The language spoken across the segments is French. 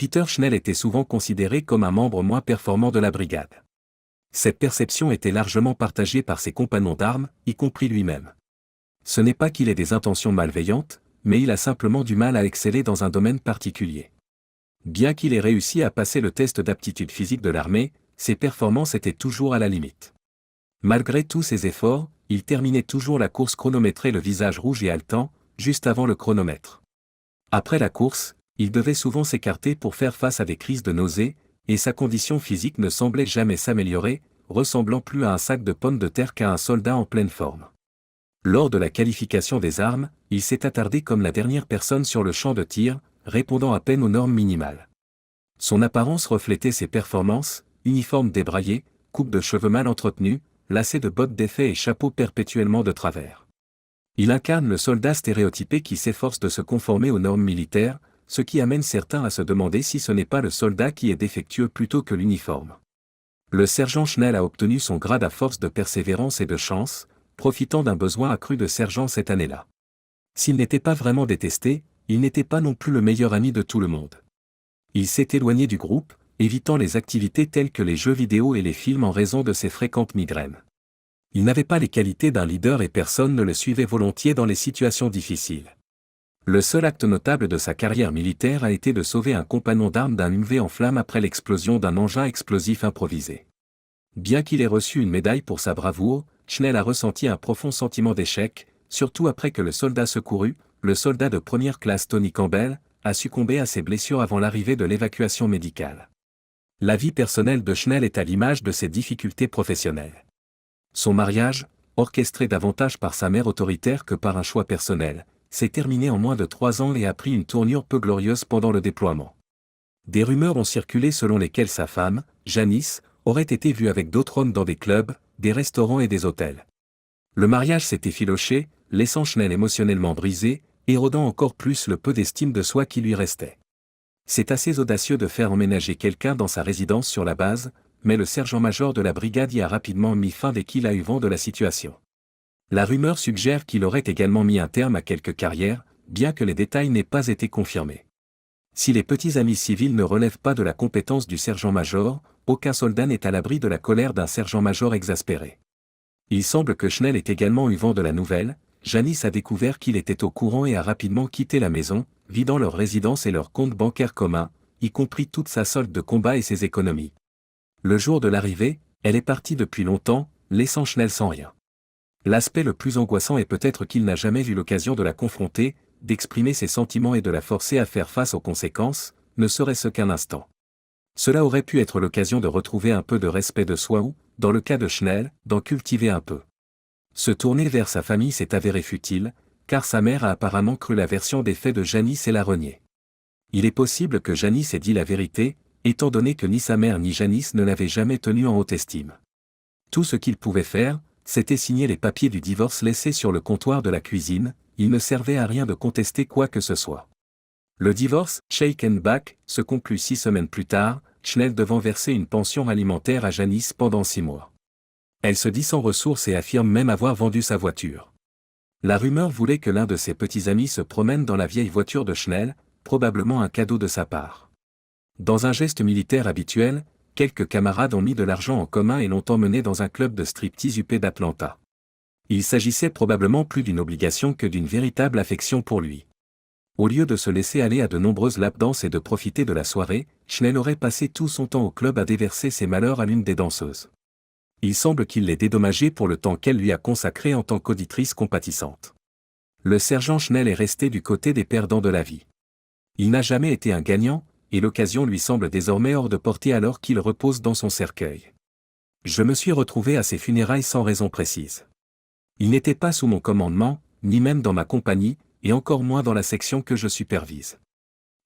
Peter Schnell était souvent considéré comme un membre moins performant de la brigade. Cette perception était largement partagée par ses compagnons d'armes, y compris lui-même. Ce n'est pas qu'il ait des intentions malveillantes, mais il a simplement du mal à exceller dans un domaine particulier. Bien qu'il ait réussi à passer le test d'aptitude physique de l'armée, ses performances étaient toujours à la limite. Malgré tous ses efforts, il terminait toujours la course chronométrée le visage rouge et haletant, juste avant le chronomètre. Après la course, il devait souvent s'écarter pour faire face à des crises de nausée, et sa condition physique ne semblait jamais s'améliorer, ressemblant plus à un sac de pommes de terre qu'à un soldat en pleine forme. Lors de la qualification des armes, il s'est attardé comme la dernière personne sur le champ de tir, répondant à peine aux normes minimales. Son apparence reflétait ses performances, uniforme débraillé, coupe de cheveux mal entretenue, lacets de bottes d'effet et chapeau perpétuellement de travers. Il incarne le soldat stéréotypé qui s'efforce de se conformer aux normes militaires, ce qui amène certains à se demander si ce n'est pas le soldat qui est défectueux plutôt que l'uniforme. Le sergent Schnell a obtenu son grade à force de persévérance et de chance, profitant d'un besoin accru de sergent cette année-là. S'il n'était pas vraiment détesté, il n'était pas non plus le meilleur ami de tout le monde. Il s'est éloigné du groupe, évitant les activités telles que les jeux vidéo et les films en raison de ses fréquentes migraines. Il n'avait pas les qualités d'un leader et personne ne le suivait volontiers dans les situations difficiles. Le seul acte notable de sa carrière militaire a été de sauver un compagnon d'armes d'un UMV en flammes après l'explosion d'un engin explosif improvisé. Bien qu'il ait reçu une médaille pour sa bravoure, Schnell a ressenti un profond sentiment d'échec, surtout après que le soldat secouru, le soldat de première classe Tony Campbell, a succombé à ses blessures avant l'arrivée de l'évacuation médicale. La vie personnelle de Schnell est à l'image de ses difficultés professionnelles. Son mariage, orchestré davantage par sa mère autoritaire que par un choix personnel, s'est terminé en moins de 3 ans et a pris une tournure peu glorieuse pendant le déploiement. Des rumeurs ont circulé selon lesquelles sa femme, Janice, aurait été vue avec d'autres hommes dans des clubs, des restaurants et des hôtels. Le mariage s'est effiloché, laissant Schnell émotionnellement brisé, érodant encore plus le peu d'estime de soi qui lui restait. C'est assez audacieux de faire emménager quelqu'un dans sa résidence sur la base, mais le sergent-major de la brigade y a rapidement mis fin dès qu'il a eu vent de la situation. La rumeur suggère qu'il aurait également mis un terme à quelques carrières, bien que les détails n'aient pas été confirmés. Si les petits amis civils ne relèvent pas de la compétence du sergent-major, aucun soldat n'est à l'abri de la colère d'un sergent-major exaspéré. Il semble que Schnell ait également eu vent de la nouvelle. Janice a découvert qu'il était au courant et a rapidement quitté la maison, vidant leur résidence et leur compte bancaire commun, y compris toute sa solde de combat et ses économies. Le jour de l'arrivée, elle est partie depuis longtemps, laissant Schnell sans rien. L'aspect le plus angoissant est peut-être qu'il n'a jamais eu l'occasion de la confronter, d'exprimer ses sentiments et de la forcer à faire face aux conséquences, ne serait-ce qu'un instant. Cela aurait pu être l'occasion de retrouver un peu de respect de soi ou, dans le cas de Schnell, d'en cultiver un peu. Se tourner vers sa famille s'est avéré futile, car sa mère a apparemment cru la version des faits de Janice et l'a renié. Il est possible que Janice ait dit la vérité, étant donné que ni sa mère ni Janice ne l'avaient jamais tenu en haute estime. Tout ce qu'il pouvait faire, c'était signer les papiers du divorce laissés sur le comptoir de la cuisine, il ne servait à rien de contester quoi que ce soit. Le divorce, shake and back, se conclut 6 semaines plus tard, Schnell devant verser une pension alimentaire à Janice pendant 6 mois. Elle se dit sans ressources et affirme même avoir vendu sa voiture. La rumeur voulait que l'un de ses petits amis se promène dans la vieille voiture de Schnell, probablement un cadeau de sa part. Dans un geste militaire habituel, quelques camarades ont mis de l'argent en commun et l'ont emmené dans un club de striptease huppé d'Atlanta. Il s'agissait probablement plus d'une obligation que d'une véritable affection pour lui. Au lieu de se laisser aller à de nombreuses lap-dances et de profiter de la soirée, Schnell aurait passé tout son temps au club à déverser ses malheurs à l'une des danseuses. Il semble qu'il l'ait dédommagée pour le temps qu'elle lui a consacré en tant qu'auditrice compatissante. Le sergent Schnell est resté du côté des perdants de la vie. Il n'a jamais été un gagnant, et l'occasion lui semble désormais hors de portée alors qu'il repose dans son cercueil. Je me suis retrouvé à ses funérailles sans raison précise. Il n'était pas sous mon commandement, ni même dans ma compagnie, et encore moins dans la section que je supervise.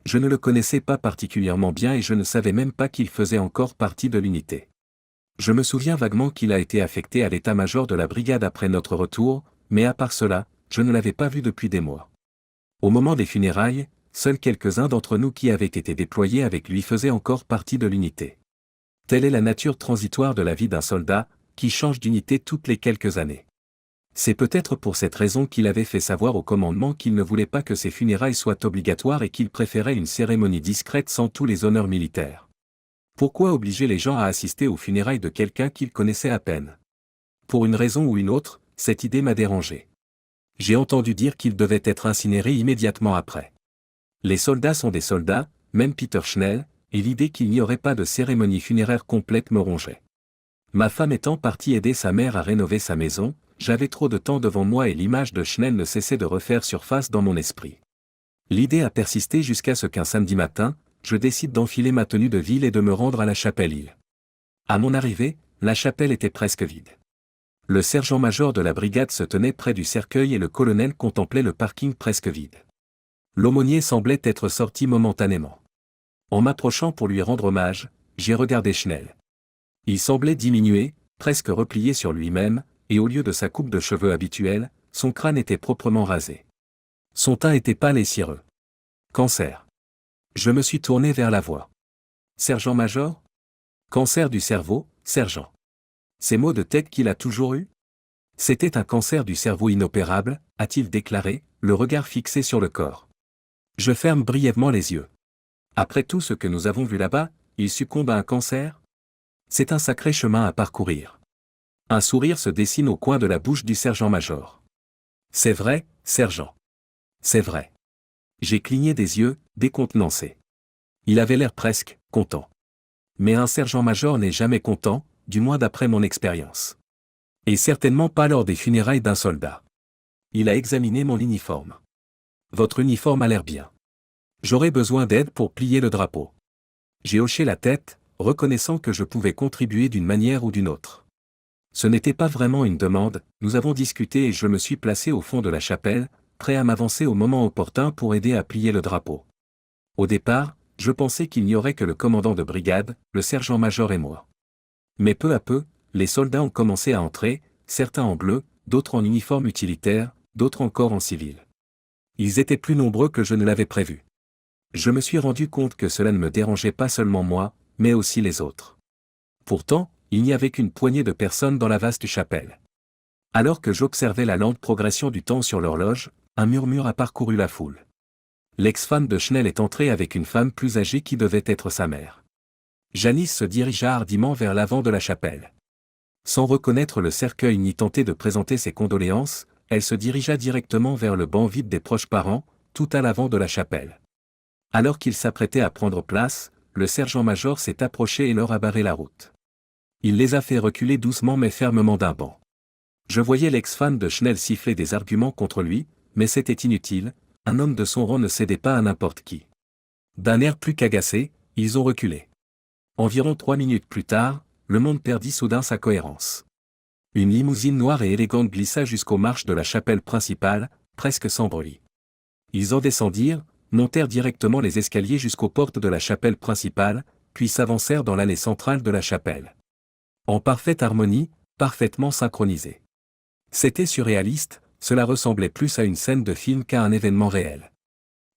Je ne le connaissais pas particulièrement bien et je ne savais même pas qu'il faisait encore partie de l'unité. Je me souviens vaguement qu'il a été affecté à l'état-major de la brigade après notre retour, mais à part cela, je ne l'avais pas vu depuis des mois. Au moment des funérailles, seuls quelques-uns d'entre nous qui avaient été déployés avec lui faisaient encore partie de l'unité. Telle est la nature transitoire de la vie d'un soldat, qui change d'unité toutes les quelques années. C'est peut-être pour cette raison qu'il avait fait savoir au commandement qu'il ne voulait pas que ses funérailles soient obligatoires et qu'il préférait une cérémonie discrète sans tous les honneurs militaires. Pourquoi obliger les gens à assister aux funérailles de quelqu'un qu'ils connaissaient à peine? Pour une raison ou une autre, cette idée m'a dérangé. J'ai entendu dire qu'il devait être incinéré immédiatement après. Les soldats sont des soldats, même Peter Schnell, et l'idée qu'il n'y aurait pas de cérémonie funéraire complète me rongeait. Ma femme étant partie aider sa mère à rénover sa maison, j'avais trop de temps devant moi et l'image de Schnell ne cessait de refaire surface dans mon esprit. L'idée a persisté jusqu'à ce qu'un samedi matin, je décide d'enfiler ma tenue de ville et de me rendre à la chapelle Hill. À mon arrivée, la chapelle était presque vide. Le sergent-major de la brigade se tenait près du cercueil et le colonel contemplait le parking presque vide. L'aumônier semblait être sorti momentanément. En m'approchant pour lui rendre hommage, j'ai regardé Schnell. Il semblait diminuer, presque replié sur lui-même, et au lieu de sa coupe de cheveux habituelle, son crâne était proprement rasé. Son teint était pâle et cireux. Cancer. Je me suis tourné vers la voix. Sergent-major? Cancer du cerveau, sergent. Ces maux de tête qu'il a toujours eus? C'était un cancer du cerveau inopérable, a-t-il déclaré, le regard fixé sur le corps. Je ferme brièvement les yeux. Après tout ce que nous avons vu là-bas, il succombe à un cancer? C'est un sacré chemin à parcourir. Un sourire se dessine au coin de la bouche du sergent-major. C'est vrai, sergent. C'est vrai. J'ai cligné des yeux, décontenancé. Il avait l'air presque content. Mais un sergent-major n'est jamais content, du moins d'après mon expérience. Et certainement pas lors des funérailles d'un soldat. Il a examiné mon uniforme. Votre uniforme a l'air bien. J'aurais besoin d'aide pour plier le drapeau. J'ai hoché la tête, reconnaissant que je pouvais contribuer d'une manière ou d'une autre. Ce n'était pas vraiment une demande, nous avons discuté et je me suis placé au fond de la chapelle, prêt à m'avancer au moment opportun pour aider à plier le drapeau. Au départ, je pensais qu'il n'y aurait que le commandant de brigade, le sergent-major et moi. Mais peu à peu, les soldats ont commencé à entrer, certains en bleu, d'autres en uniforme utilitaire, d'autres encore en civil. Ils étaient plus nombreux que je ne l'avais prévu. Je me suis rendu compte que cela ne me dérangeait pas seulement moi, mais aussi les autres. Pourtant, il n'y avait qu'une poignée de personnes dans la vaste chapelle. Alors que j'observais la lente progression du temps sur l'horloge, un murmure a parcouru la foule. L'ex-femme de Schnell est entrée avec une femme plus âgée qui devait être sa mère. Janice se dirigea hardiment vers l'avant de la chapelle. Sans reconnaître le cercueil ni tenter de présenter ses condoléances, elle se dirigea directement vers le banc vide des proches parents, tout à l'avant de la chapelle. Alors qu'il s'apprêtait à prendre place, le sergent-major s'est approché et leur a barré la route. Il les a fait reculer doucement mais fermement d'un banc. Je voyais l'ex-femme de Schnell siffler des arguments contre lui, mais c'était inutile, un homme de son rang ne cédait pas à n'importe qui. D'un air plus qu'agacé, ils ont reculé. Environ 3 minutes plus tard, le monde perdit soudain sa cohérence. Une limousine noire et élégante glissa jusqu'aux marches de la chapelle principale, presque sans bruit. Ils en descendirent, montèrent directement les escaliers jusqu'aux portes de la chapelle principale, puis s'avancèrent dans l'allée centrale de la chapelle. En parfaite harmonie, parfaitement synchronisés. C'était surréaliste, cela ressemblait plus à une scène de film qu'à un événement réel.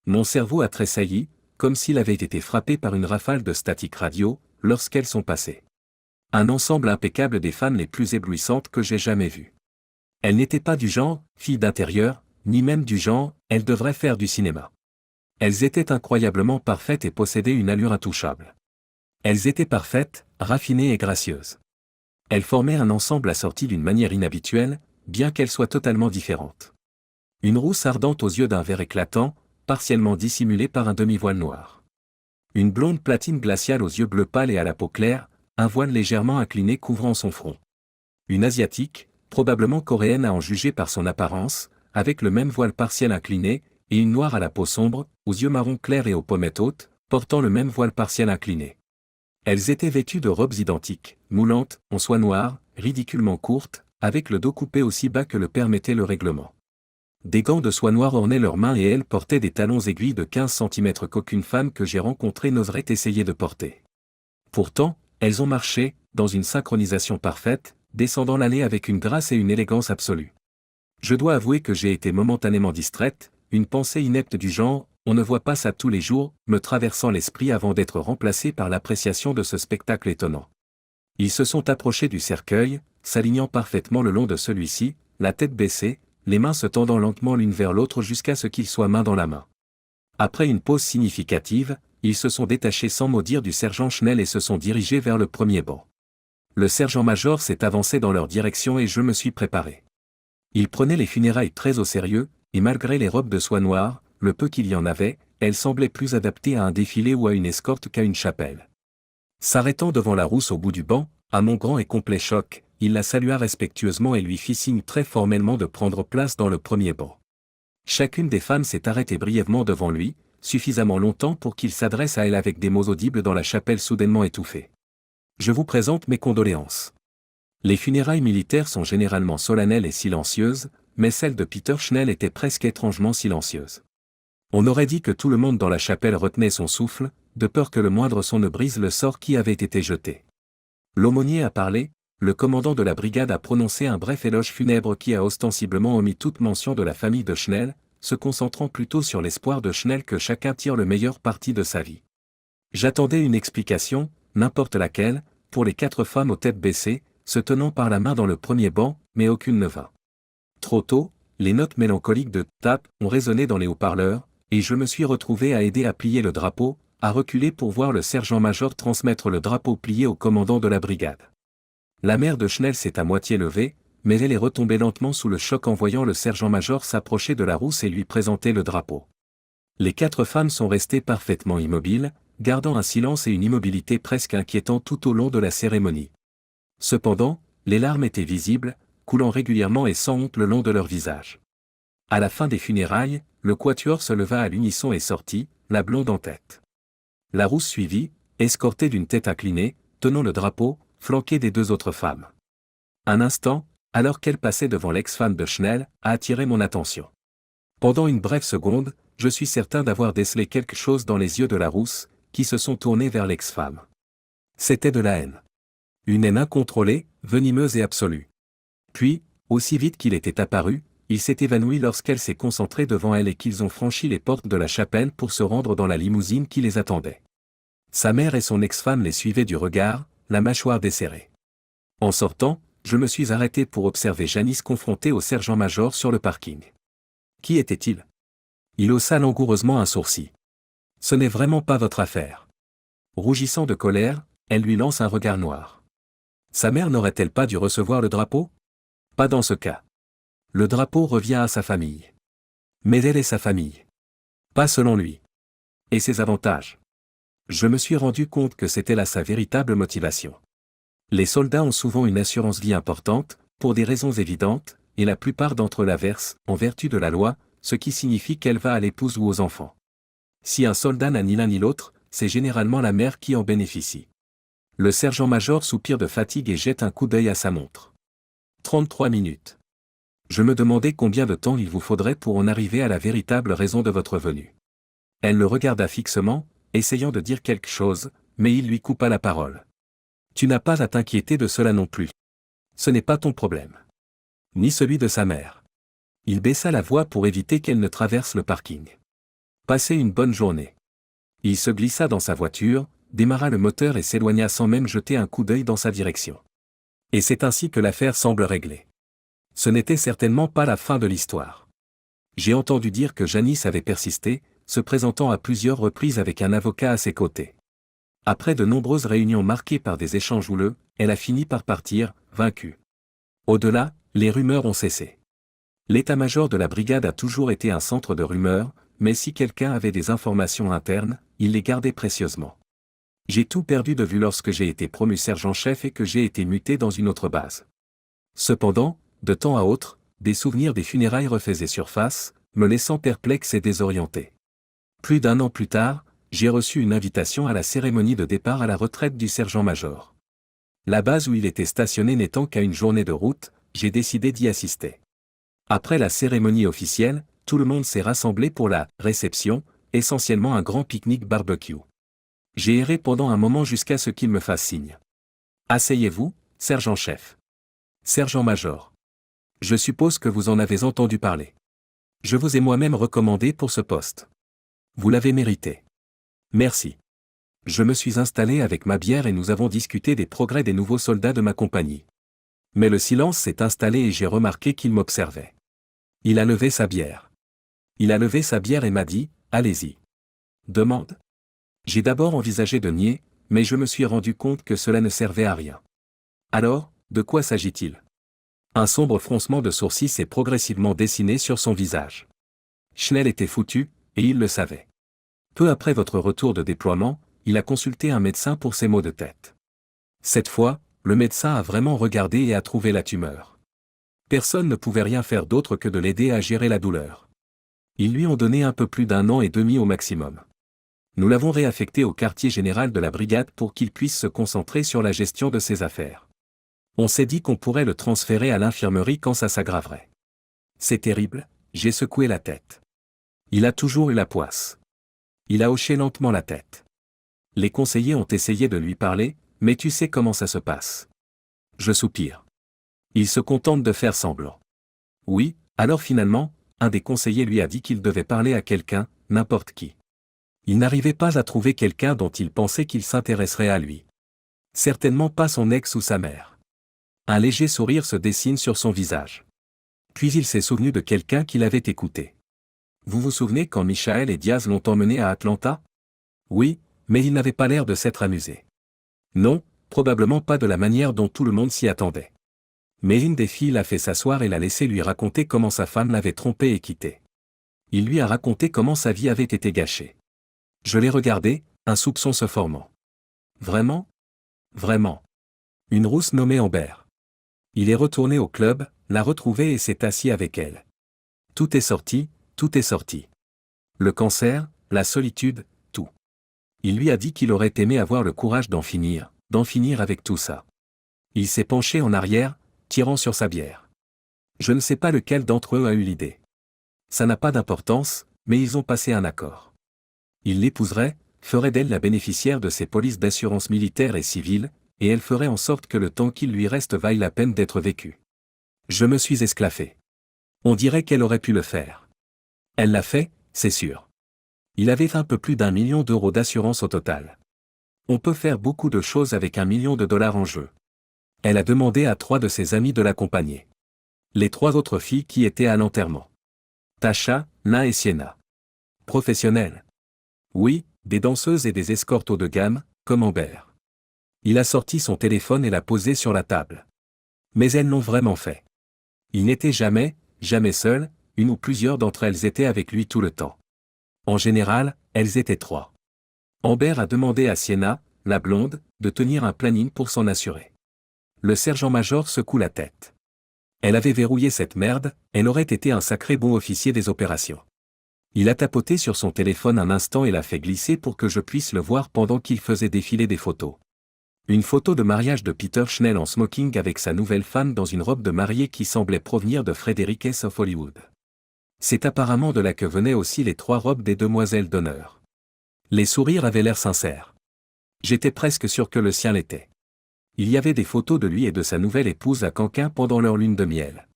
Mon cerveau a tressailli, comme s'il avait été frappé par une rafale de statique radio, lorsqu'elles sont passées. Un ensemble impeccable des femmes les plus éblouissantes que j'ai jamais vues. Elles n'étaient pas du genre, filles d'intérieur, ni même du genre, elles devraient faire du cinéma. Elles étaient incroyablement parfaites et possédaient une allure intouchable. Elles étaient parfaites, raffinées et gracieuses. Elles formaient un ensemble assorti d'une manière inhabituelle, bien qu'elles soient totalement différentes. Une rousse ardente aux yeux d'un vert éclatant, partiellement dissimulée par un demi-voile noir. Une blonde platine glaciale aux yeux bleu pâle et à la peau claire, un voile légèrement incliné couvrant son front. Une asiatique, probablement coréenne à en juger par son apparence, avec le même voile partiel incliné, et une noire à la peau sombre, aux yeux marron clair et aux pommettes hautes, portant le même voile partiel incliné. Elles étaient vêtues de robes identiques, moulantes, en soie noire, ridiculement courtes, avec le dos coupé aussi bas que le permettait le règlement. Des gants de soie noire ornaient leurs mains et elles portaient des talons aiguilles de 15 cm qu'aucune femme que j'ai rencontrée n'oserait essayer de porter. Pourtant, elles ont marché, dans une synchronisation parfaite, descendant l'allée avec une grâce et une élégance absolue. Je dois avouer que j'ai été momentanément distraite, une pensée inepte du genre « on ne voit pas ça tous les jours » me traversant l'esprit avant d'être remplacée par l'appréciation de ce spectacle étonnant. Ils se sont approchés du cercueil, s'alignant parfaitement le long de celui-ci, la tête baissée, les mains se tendant lentement l'une vers l'autre jusqu'à ce qu'ils soient main dans la main. Après une pause significative, ils se sont détachés sans mot dire du sergent Schnell et se sont dirigés vers le premier banc. Le sergent-major s'est avancé dans leur direction et je me suis préparé. Il prenait les funérailles très au sérieux, et malgré les robes de soie noire, le peu qu'il y en avait, elles semblaient plus adaptées à un défilé ou à une escorte qu'à une chapelle. S'arrêtant devant la rousse au bout du banc, à mon grand et complet choc, il la salua respectueusement et lui fit signe très formellement de prendre place dans le premier banc. Chacune des femmes s'est arrêtée brièvement devant lui, suffisamment longtemps pour qu'il s'adresse à elle avec des mots audibles dans la chapelle soudainement étouffée. Je vous présente mes condoléances. Les funérailles militaires sont généralement solennelles et silencieuses, mais celle de Peter Schnell était presque étrangement silencieuse. On aurait dit que tout le monde dans la chapelle retenait son souffle, de peur que le moindre son ne brise le sort qui avait été jeté. L'aumônier a parlé, le commandant de la brigade a prononcé un bref éloge funèbre qui a ostensiblement omis toute mention de la famille de Schnell, se concentrant plutôt sur l'espoir de Schnell que chacun tire le meilleur parti de sa vie. J'attendais une explication, n'importe laquelle, pour les 4 femmes aux têtes baissées, se tenant par la main dans le premier banc, mais aucune ne vint. Trop tôt, les notes mélancoliques de « tape » ont résonné dans les haut-parleurs, et je me suis retrouvé à aider à plier le drapeau, à reculer pour voir le sergent-major transmettre le drapeau plié au commandant de la brigade. La mère de Schnell s'est à moitié levée, mais elle est retombée lentement sous le choc en voyant le sergent-major s'approcher de la rousse et lui présenter le drapeau. Les 4 femmes sont restées parfaitement immobiles, gardant un silence et une immobilité presque inquiétante tout au long de la cérémonie. Cependant, les larmes étaient visibles, coulant régulièrement et sans honte le long de leur visage. À la fin des funérailles, le quatuor se leva à l'unisson et sortit, la blonde en tête. La rousse suivit, escortée d'une tête inclinée, tenant le drapeau, flanquée des 2 autres femmes. Un instant, alors qu'elle passait devant l'ex-femme de Schnell, a attiré mon attention. Pendant une brève seconde, je suis certain d'avoir décelé quelque chose dans les yeux de la rousse, qui se sont tournés vers l'ex-femme. C'était de la haine. Une haine incontrôlée, venimeuse et absolue. Puis, aussi vite qu'il était apparu, il s'est évanoui lorsqu'elle s'est concentrée devant elle et qu'ils ont franchi les portes de la chapelle pour se rendre dans la limousine qui les attendait. Sa mère et son ex-femme les suivaient du regard, la mâchoire desserrée. En sortant, je me suis arrêté pour observer Janice confrontée au sergent-major sur le parking. Qui était-il? Il haussa langoureusement un sourcil. Ce n'est vraiment pas votre affaire. Rougissant de colère, elle lui lance un regard noir. Sa mère n'aurait-elle pas dû recevoir le drapeau? Pas dans ce cas. Le drapeau revient à sa famille. Mais elle est sa famille. Pas selon lui. Et ses avantages. Je me suis rendu compte que c'était là sa véritable motivation. Les soldats ont souvent une assurance vie importante, pour des raisons évidentes, et la plupart d'entre eux la versent, en vertu de la loi, ce qui signifie qu'elle va à l'épouse ou aux enfants. Si un soldat n'a ni l'un ni l'autre, c'est généralement la mère qui en bénéficie. Le sergent-major soupire de fatigue et jette un coup d'œil à sa montre. 33 minutes. Je me demandais combien de temps il vous faudrait pour en arriver à la véritable raison de votre venue. Elle le regarda fixement, essayant de dire quelque chose, mais il lui coupa la parole. Tu n'as pas à t'inquiéter de cela non plus. Ce n'est pas ton problème. Ni celui de sa mère. Il baissa la voix pour éviter qu'elle ne traverse le parking. Passez une bonne journée. Il se glissa dans sa voiture, démarra le moteur et s'éloigna sans même jeter un coup d'œil dans sa direction. Et c'est ainsi que l'affaire semble réglée. Ce n'était certainement pas la fin de l'histoire. J'ai entendu dire que Janice avait persisté, se présentant à plusieurs reprises avec un avocat à ses côtés. Après de nombreuses réunions marquées par des échanges houleux, elle a fini par partir, vaincue. Au-delà, les rumeurs ont cessé. L'état-major de la brigade a toujours été un centre de rumeurs, mais si quelqu'un avait des informations internes, il les gardait précieusement. J'ai tout perdu de vue lorsque j'ai été promu sergent-chef et que j'ai été muté dans une autre base. Cependant, de temps à autre, des souvenirs des funérailles refaisaient surface, me laissant perplexe et désorienté. Plus d'1 an plus tard, j'ai reçu une invitation à la cérémonie de départ à la retraite du sergent-major. La base où il était stationné n'étant qu'à une journée de route, j'ai décidé d'y assister. Après la cérémonie officielle, tout le monde s'est rassemblé pour la réception, essentiellement un grand pique-nique barbecue. J'ai erré pendant un moment jusqu'à ce qu'il me fasse signe. Asseyez-vous, sergent-chef. Sergent-major. Je suppose que vous en avez entendu parler. Je vous ai moi-même recommandé pour ce poste. Vous l'avez mérité. Merci. Je me suis installé avec ma bière et nous avons discuté des progrès des nouveaux soldats de ma compagnie. Mais le silence s'est installé et j'ai remarqué qu'il m'observait. Il a levé sa bière. Il a levé sa bière et m'a dit, « Allez-y. » Demande. J'ai d'abord envisagé de nier, mais je me suis rendu compte que cela ne servait à rien. Alors, de quoi s'agit-il? Un sombre froncement de sourcils s'est progressivement dessiné sur son visage. Schnell était foutu, et il le savait. Peu après votre retour de déploiement, il a consulté un médecin pour ses maux de tête. Cette fois, le médecin a vraiment regardé et a trouvé la tumeur. Personne ne pouvait rien faire d'autre que de l'aider à gérer la douleur. Ils lui ont donné un peu plus d'1 an et demi au maximum. Nous l'avons réaffecté au quartier général de la brigade pour qu'il puisse se concentrer sur la gestion de ses affaires. On s'est dit qu'on pourrait le transférer à l'infirmerie quand ça s'aggraverait. C'est terrible, j'ai secoué la tête. Il a toujours eu la poisse. Il a hoché lentement la tête. Les conseillers ont essayé de lui parler, mais tu sais comment ça se passe. Je soupire. Il se contente de faire semblant. Oui, alors finalement, un des conseillers lui a dit qu'il devait parler à quelqu'un, n'importe qui. Il n'arrivait pas à trouver quelqu'un dont il pensait qu'il s'intéresserait à lui. Certainement pas son ex ou sa mère. Un léger sourire se dessine sur son visage. Puis il s'est souvenu de quelqu'un qu'il avait écouté. Vous vous souvenez quand Michael et Diaz l'ont emmené à Atlanta? Oui, mais il n'avait pas l'air de s'être amusé. Non, probablement pas de la manière dont tout le monde s'y attendait. Mais une des filles l'a fait s'asseoir et l'a laissé lui raconter comment sa femme l'avait trompé et quitté. Il lui a raconté comment sa vie avait été gâchée. Je l'ai regardé, un soupçon se formant. Vraiment? Vraiment. Une rousse nommée Amber. Il est retourné au club, l'a retrouvée et s'est assis avec elle. Tout est sorti, tout est sorti. Le cancer, la solitude, tout. Il lui a dit qu'il aurait aimé avoir le courage d'en finir avec tout ça. Il s'est penché en arrière, tirant sur sa bière. Je ne sais pas lequel d'entre eux a eu l'idée. Ça n'a pas d'importance, mais ils ont passé un accord. Il l'épouserait, ferait d'elle la bénéficiaire de ses polices d'assurance militaire et civile, et elle ferait en sorte que le temps qu'il lui reste vaille la peine d'être vécu. Je me suis esclaffé. On dirait qu'elle aurait pu le faire. Elle l'a fait, c'est sûr. Il avait un peu plus d'1 million d'euros d'assurance au total. On peut faire beaucoup de choses avec $1 million en jeu. Elle a demandé à 3 de ses amis de l'accompagner. Les 3 autres filles qui étaient à l'enterrement. Tasha, Na et Sienna. Professionnelles. Oui, des danseuses et des escortes haut de gamme, comme Amber. Il a sorti son téléphone et l'a posé sur la table. Mais elles l'ont vraiment fait. Il n'était jamais seul, une ou plusieurs d'entre elles étaient avec lui tout le temps. En général, elles étaient 3. Amber a demandé à Sienna, la blonde, de tenir un planning pour s'en assurer. Le sergent-major secoue la tête. Elle avait verrouillé cette merde, elle aurait été un sacré bon officier des opérations. Il a tapoté sur son téléphone un instant et l'a fait glisser pour que je puisse le voir pendant qu'il faisait défiler des photos. Une photo de mariage de Peter Schnell en smoking avec sa nouvelle femme dans une robe de mariée qui semblait provenir de Frederick S. of Hollywood. C'est apparemment de là que venaient aussi les 3 robes des demoiselles d'honneur. Les sourires avaient l'air sincères. J'étais presque sûr que le sien l'était. Il y avait des photos de lui et de sa nouvelle épouse à Canquin pendant leur lune de miel.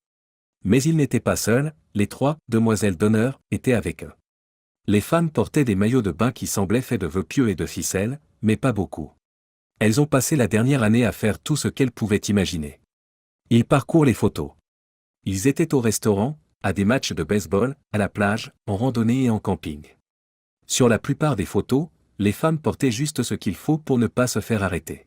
Mais ils n'étaient pas seuls, les 3 demoiselles d'honneur étaient avec eux. Les femmes portaient des maillots de bain qui semblaient faits de vœux pieux et de ficelles, mais pas beaucoup. Elles ont passé la dernière année à faire tout ce qu'elles pouvaient imaginer. Ils parcourent les photos. Ils étaient au restaurant, à des matchs de baseball, à la plage, en randonnée et en camping. Sur la plupart des photos, les femmes portaient juste ce qu'il faut pour ne pas se faire arrêter.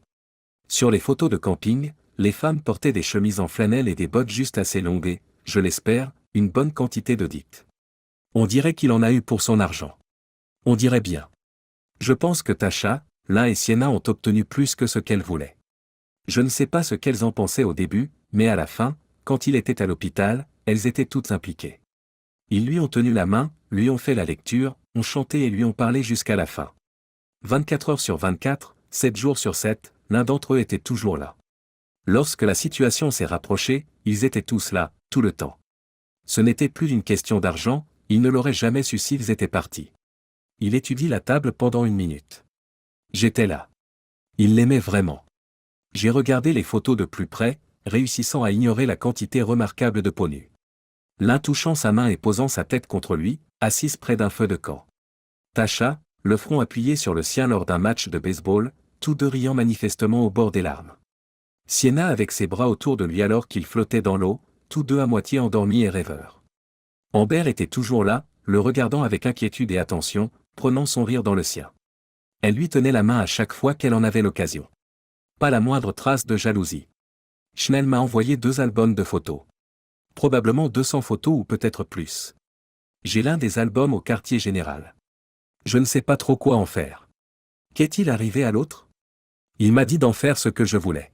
Sur les photos de camping, les femmes portaient des chemises en flanelle et des bottes juste assez longues et, je l'espère, une bonne quantité de dites. On dirait qu'il en a eu pour son argent. On dirait bien. Je pense que Tasha, Na et Sienna ont obtenu plus que ce qu'elles voulaient. Je ne sais pas ce qu'elles en pensaient au début, mais à la fin, quand il était à l'hôpital, elles étaient toutes impliquées. Ils lui ont tenu la main, lui ont fait la lecture, ont chanté et lui ont parlé jusqu'à la fin. 24 heures sur 24, 7 jours sur 7, l'un d'entre eux était toujours là. Lorsque la situation s'est rapprochée, ils étaient tous là, tout le temps. Ce n'était plus une question d'argent, ils ne l'auraient jamais su s'ils étaient partis. Il étudie la table pendant 1 minute. J'étais là. Il l'aimait vraiment. J'ai regardé les photos de plus près, réussissant à ignorer la quantité remarquable de peau nue. L'un touchant sa main et posant sa tête contre lui, assise près d'un feu de camp. Tasha, le front appuyé sur le sien lors d'un match de baseball, tous deux riant manifestement au bord des larmes. Sienna avec ses bras autour de lui alors qu'ils flottaient dans l'eau, tous deux à moitié endormis et rêveurs. Amber était toujours là, le regardant avec inquiétude et attention, prenant son rire dans le sien. Elle lui tenait la main à chaque fois qu'elle en avait l'occasion. Pas la moindre trace de jalousie. Schnell m'a envoyé 2 albums de photos. Probablement 200 photos ou peut-être plus. J'ai l'un des albums au quartier général. Je ne sais pas trop quoi en faire. Qu'est-il arrivé à l'autre? Il m'a dit d'en faire ce que je voulais.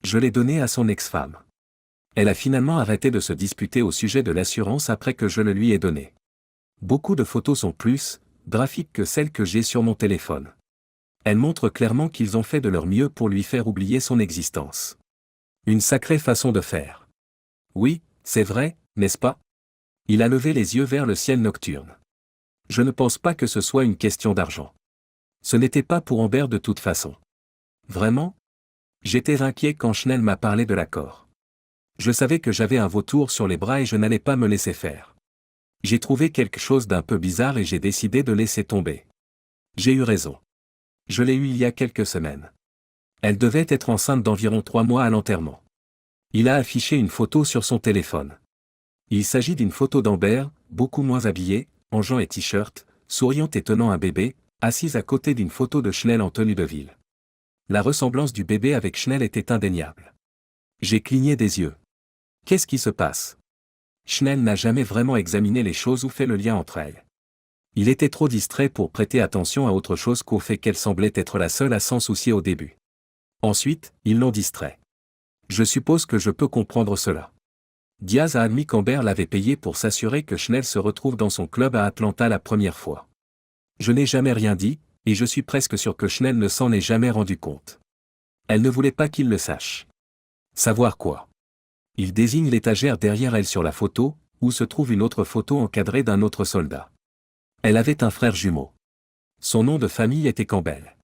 Je l'ai donné à son ex-femme. Elle a finalement arrêté de se disputer au sujet de l'assurance après que je le lui ai donné. Beaucoup de photos sont plus graphiques que celles que j'ai sur mon téléphone. Elles montrent clairement qu'ils ont fait de leur mieux pour lui faire oublier son existence. Une sacrée façon de faire. Oui, c'est vrai, n'est-ce pas? Il a levé les yeux vers le ciel nocturne. Je ne pense pas que ce soit une question d'argent. Ce n'était pas pour Amber de toute façon. Vraiment? J'étais inquiet quand Schnell m'a parlé de l'accord. Je savais que j'avais un vautour sur les bras et je n'allais pas me laisser faire. J'ai trouvé quelque chose d'un peu bizarre et j'ai décidé de laisser tomber. J'ai eu raison. Je l'ai eu il y a quelques semaines. Elle devait être enceinte d'environ 3 mois à l'enterrement. Il a affiché une photo sur son téléphone. Il s'agit d'une photo d'Amber, beaucoup moins habillée, en jean et t-shirt, souriante et tenant un bébé, assise à côté d'une photo de Schnell en tenue de ville. La ressemblance du bébé avec Schnell était indéniable. J'ai cligné des yeux. Qu'est-ce qui se passe? Schnell n'a jamais vraiment examiné les choses ou fait le lien entre elles. Il était trop distrait pour prêter attention à autre chose qu'au fait qu'elle semblait être la seule à s'en soucier au début. Ensuite, ils l'ont distrait. Je suppose que je peux comprendre cela. Diaz a admis qu'Amber l'avait payé pour s'assurer que Schnell se retrouve dans son club à Atlanta la première fois. Je n'ai jamais rien dit, et je suis presque sûr que Schnell ne s'en est jamais rendu compte. Elle ne voulait pas qu'il le sache. Savoir quoi? Il désigne l'étagère derrière elle sur la photo, où se trouve une autre photo encadrée d'un autre soldat. Elle avait un frère jumeau. Son nom de famille était Campbell.